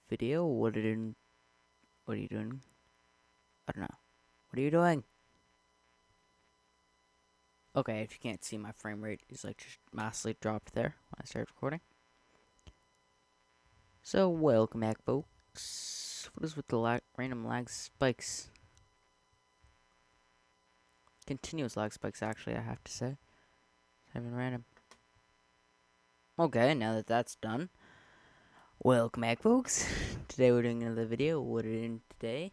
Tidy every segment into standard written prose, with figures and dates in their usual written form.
video. What are you doing? I don't know. What are you doing? Okay, if you can't see, my frame rate is like just massively dropped there when I started recording. So welcome back, folks. What is with the random lag spikes? Continuous lag spikes, actually, I have to say. Having random. Okay, now that that's done, welcome back, folks. Today we're doing another video. What are we doing today?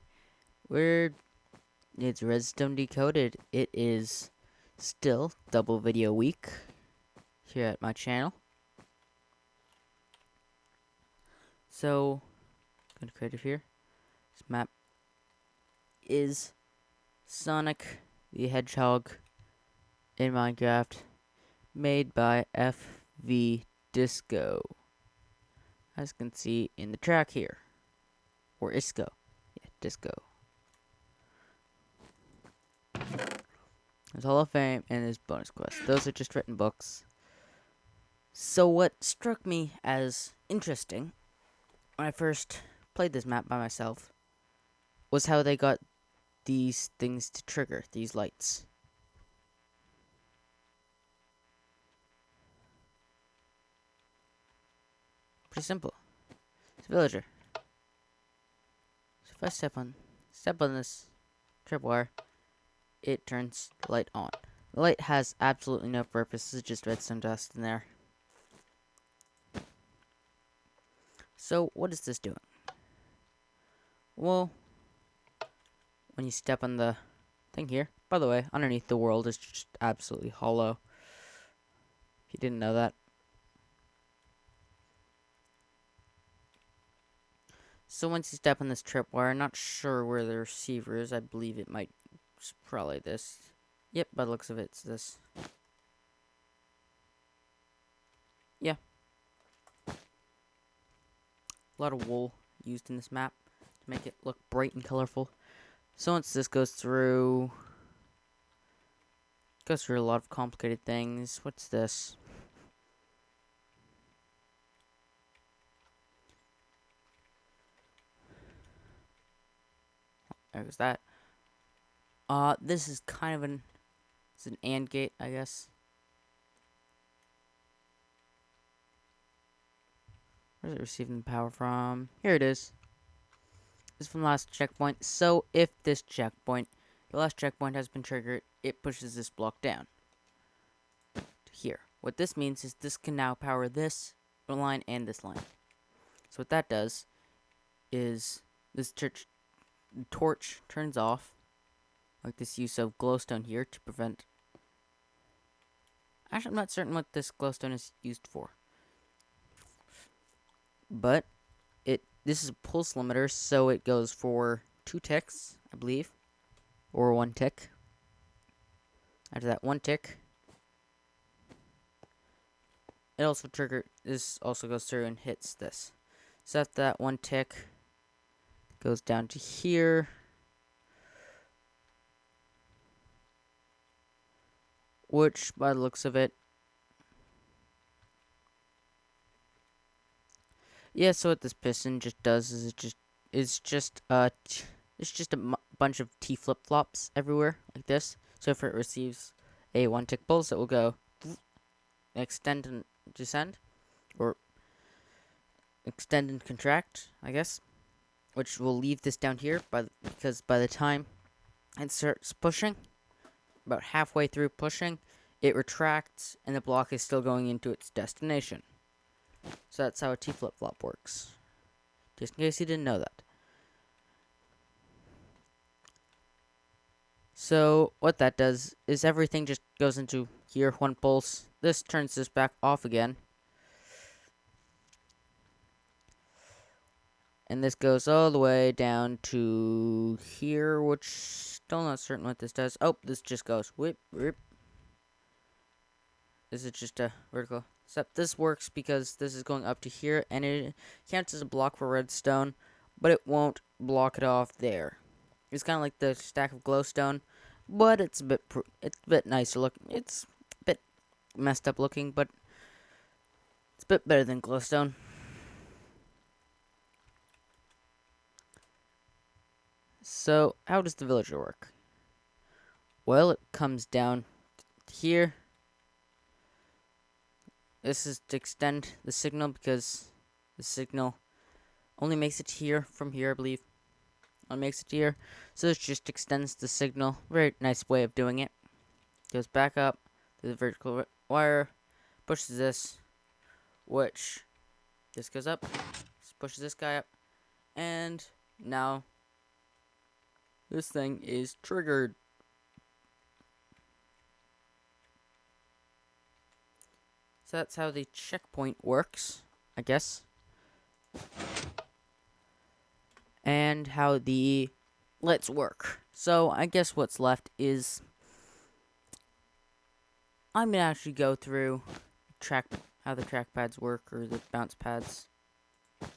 It's Redstone Decoded. It is still double video week here at my channel. So, go to creative here. This map is Sonic the Hedgehog in Minecraft, made by FV Disco, as you can see in the track here, or Isco, yeah, Disco. There's Hall of Fame and there's bonus quest. Those are just written books. So what struck me as interesting when I first played this map by myself was how they got these things to trigger, these lights. Pretty simple. It's a villager. So if I step on this tripwire, it turns the light on. The light has absolutely no purpose. It's just redstone dust in there. So what is this doing? Well, when you step on the thing here, by the way, underneath the world is just absolutely hollow. If you didn't know that. So once you step on this tripwire, I'm not sure where the receiver is. I believe it might, it's probably this. Yep, by the looks of it, it's this. Yeah. A lot of wool used in this map to make it look bright and colorful. So once this goes through a lot of complicated things. What's this? There's that. This is kind of it's an AND gate, I guess. Where's it receiving power from? Here it is. This is from the last checkpoint. So if the last checkpoint has been triggered, it pushes this block down to here. What this means is this can now power this line and this line. So what that does is this torch turns off, like this use of glowstone here to prevent. Actually, I'm not certain what this glowstone is used for, but this is a pulse limiter, so it goes for 2 ticks, I believe, or 1 tick. After that 1 tick, this also goes through and hits this. So after that 1 tick, goes down to here, which by the looks of it, yeah. So what this piston just does is it's just a bunch of T flip flops everywhere like this. So if it receives a 1 tick pulse, it will go extend and descend, or extend and contract, I guess, which will leave this down here because by the time it starts pushing, about halfway through pushing, it retracts and the block is still going into its destination. So that's how a T flip-flop works. Just in case you didn't know that. So what that does is everything just goes into here, 1 pulse. This turns this back off again. And this goes all the way down to here, which still not certain what this does. Oh, this just goes whip, whip. This is just a vertical. Except this works because this is going up to here, and it counts as a block for redstone, but it won't block it off there. It's kind of like the stack of glowstone, but it's a bit nicer looking. It's a bit messed up looking, but it's a bit better than glowstone. So, how does the villager work? Well, it comes down here. This is to extend the signal because the signal only makes it here from here, I believe. Only makes it here. So this just extends the signal. Very nice way of doing it. Goes back up to the vertical wire, pushes this, which this goes up, pushes this guy up, and now this thing is triggered. So that's how the checkpoint works, I guess. And how the let's work. So I guess what's left is I'm gonna actually go through how the trackpads work, or the bounce pads. This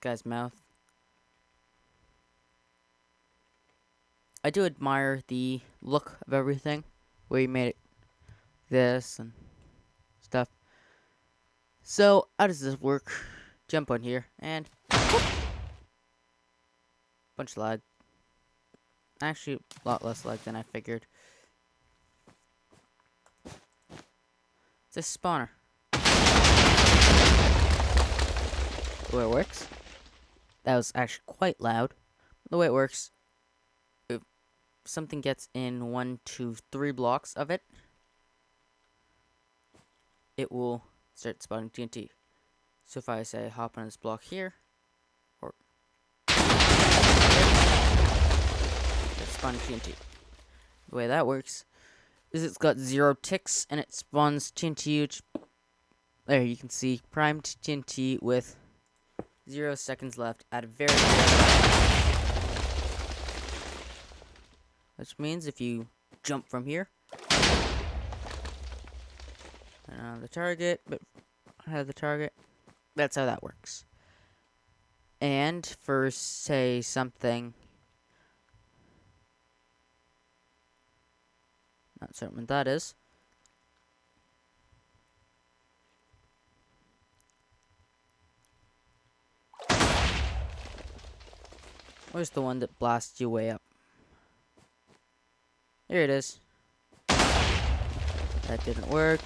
guy's mouth. I do admire the look of everything, where you made it this and stuff. So how does this work? Jump on here and whoop. Bunch of lag. Actually, a lot less lag than I figured. It's a spawner. The way it works. That was actually quite loud. The way it works, if something gets in 1, 2, 3 blocks of it, it will start spawning TNT. So if I say hop on this block here, or it's spawning TNT. The way that works is it's got 0 ticks and it spawns TNT, which there you can see primed TNT with 0 seconds left at a very which means if you jump from here and on the target, but ahead of the target, that's how that works. And for say something, not certain what that is. Where's the one that blasts you way up? Here it is. That didn't work.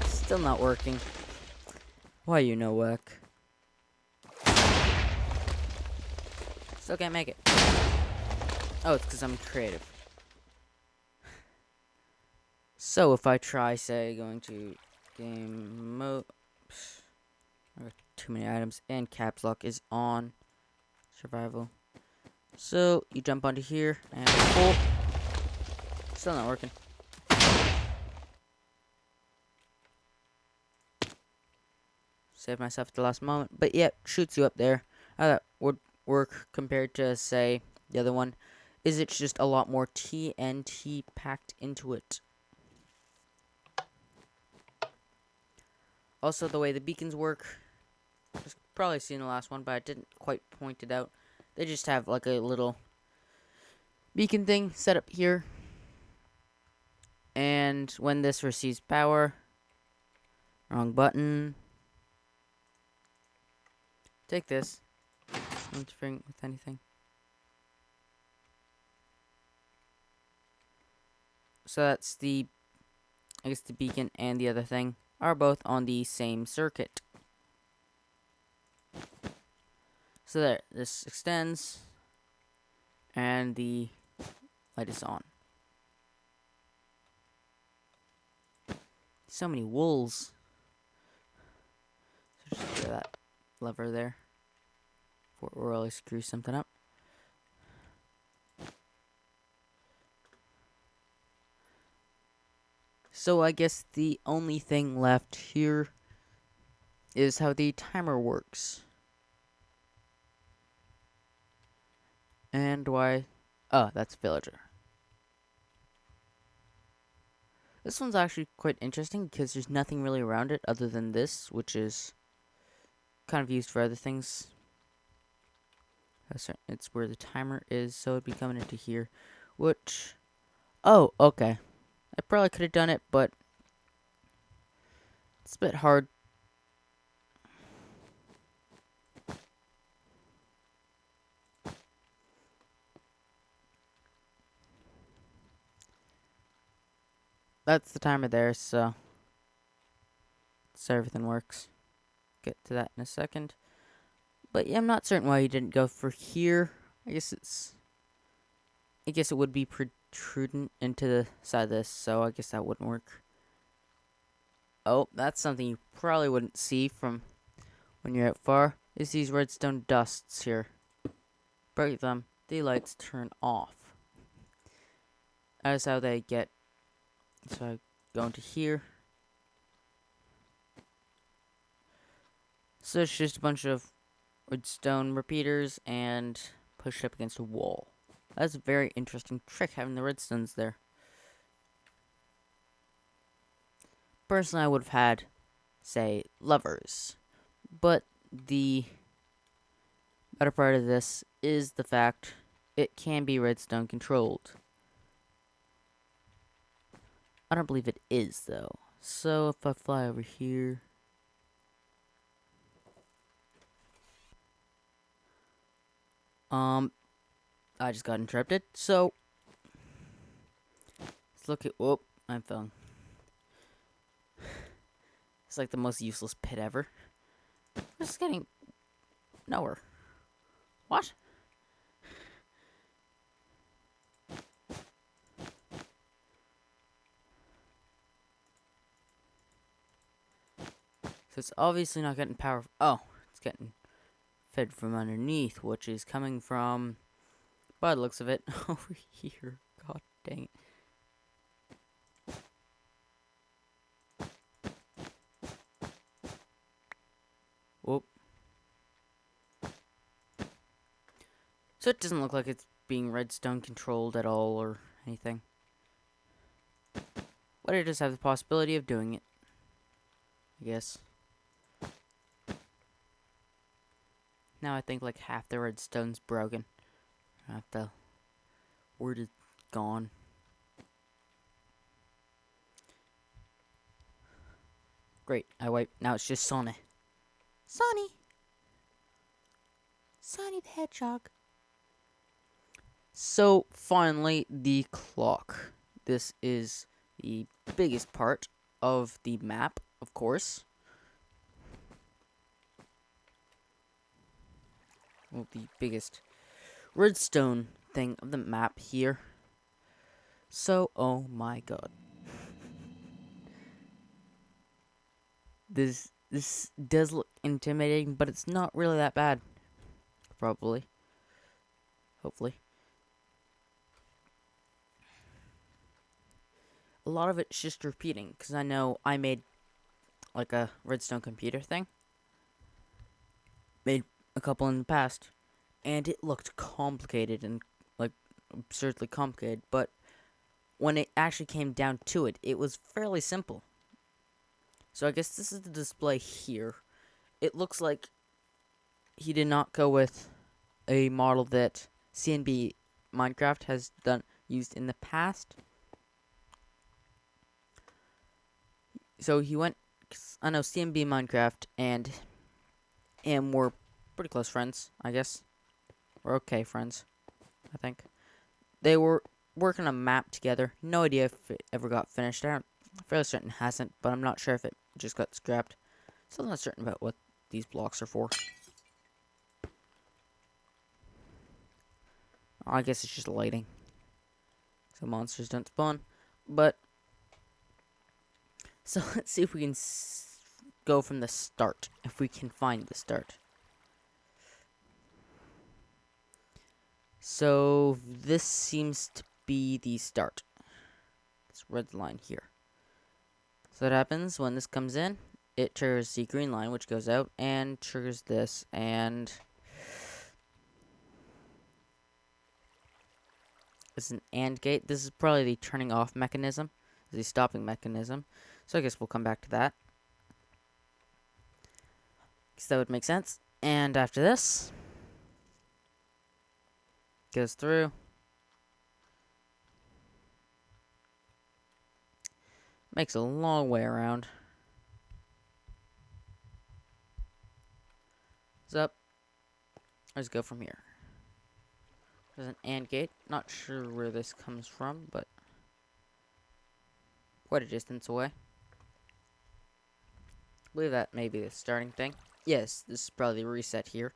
Still not working. Why you no work? Still can't make it. Oh, it's because I'm creative. So if I try, say, going to game mode, I got too many items, and caps lock is on survival. So you jump onto here and pull. Still not working. Save myself at the last moment, but yeah, shoots you up there. How that would work compared to, say, the other one is it's just a lot more TNT packed into it. Also, the way the beacons work, you've probably seen the last one, but I didn't quite point it out. They just have like a little beacon thing set up here. And when this receives power, wrong button. Take this. Not interfering with anything. So that's the, I guess the beacon and the other thing are both on the same circuit. So there, this extends, and the light is on. So many wolves. So just get that lever there before we really screw something up. So I guess the only thing left here is how the timer works. And why? Oh, that's villager. This one's actually quite interesting because there's nothing really around it other than this, which is kind of used for other things. It's where the timer is, so it'd be coming into here, which... Oh, okay. I probably could have done it, but it's a bit hard. That's the timer there, so everything works. Get to that in a second. But yeah, I'm not certain why you didn't go for here. I guess it would be protruding into the side of this, so I guess that wouldn't work. Oh, that's something you probably wouldn't see from when you're out far. Is these redstone dusts here. Break them, the lights turn off. That's how they get. So I go into here. So it's just a bunch of redstone repeaters and push up against a wall. That's a very interesting trick, having the redstones there. Personally, I would have had, say, levers. But the better part of this is the fact it can be redstone controlled. I don't believe it is, though. So if I fly over here... I just got interrupted. So, let's look at... Whoop, I'm falling. It's like the most useless pit ever. We're just getting nowhere. What? So it's obviously not getting power. Oh, it's getting fed from underneath, which is coming from, by the looks of it, over here. God dang it. Whoop. So it doesn't look like it's being redstone controlled at all or anything. But it does have the possibility of doing it, I guess. Now I think like half the redstone's broken. Half the word is gone. Great, I wiped. Now it's just Sonny. Sonny the Hedgehog. So, finally, the clock. This is the biggest part of the map, of course. Well, the biggest redstone thing of the map here. So, oh my god. This does look intimidating, but it's not really that bad. Probably. Hopefully. A lot of it's just repeating, because I know I made like a redstone computer thing. Made a couple in the past, and it looked complicated and like absurdly complicated, but when it actually came down to it, it was fairly simple. So I guess this is the display here. It looks like he did not go with a model that CNB Minecraft has used in the past. So he went, I know CNB Minecraft and were pretty close friends, I guess. We're okay friends, I think. They were working on a map together. No idea if it ever got finished. I'm fairly certain it hasn't, but I'm not sure if it just got scrapped. So I'm not certain about what these blocks are for. I guess it's just lighting, so monsters don't spawn. But so let's see if we can go from the start, if we can find the start. So this seems to be the start. This red line here. So what happens when this comes in? It triggers the green line, which goes out, and triggers this, and it's an AND gate. This is probably the turning off mechanism, the stopping mechanism. So I guess we'll come back to that, because that would make sense. And after this, goes through. Makes a long way around. What's up? Let's go from here. There's an AND gate. Not sure where this comes from, but quite a distance away. I believe that may be the starting thing. Yes, this is probably the reset here.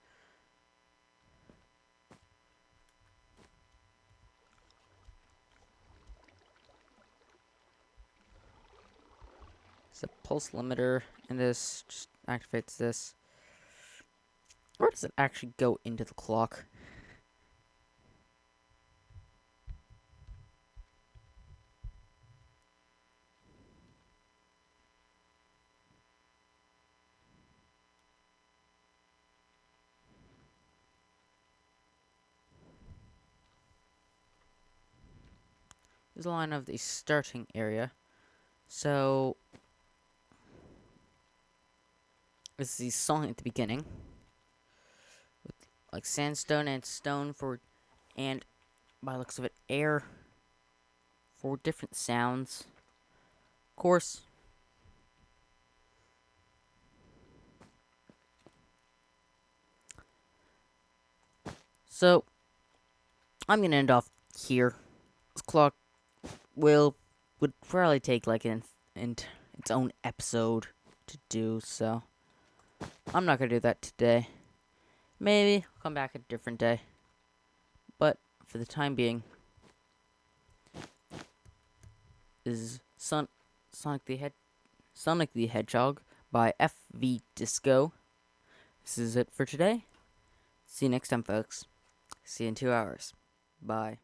It's a pulse limiter, and this just activates this. Where does it actually go into the clock? There's a line of the starting area. So this is the song at the beginning. With like sandstone and stone for, and by the looks of it, air for different sounds. Of course. So I'm gonna end off here. This clock would probably take like its own episode to do, so I'm not gonna do that today. Maybe I'll come back a different day. But for the time being, this is Sonic the Hedgehog by FV Disco. This is it for today. See you next time, folks. See you in 2 hours. Bye.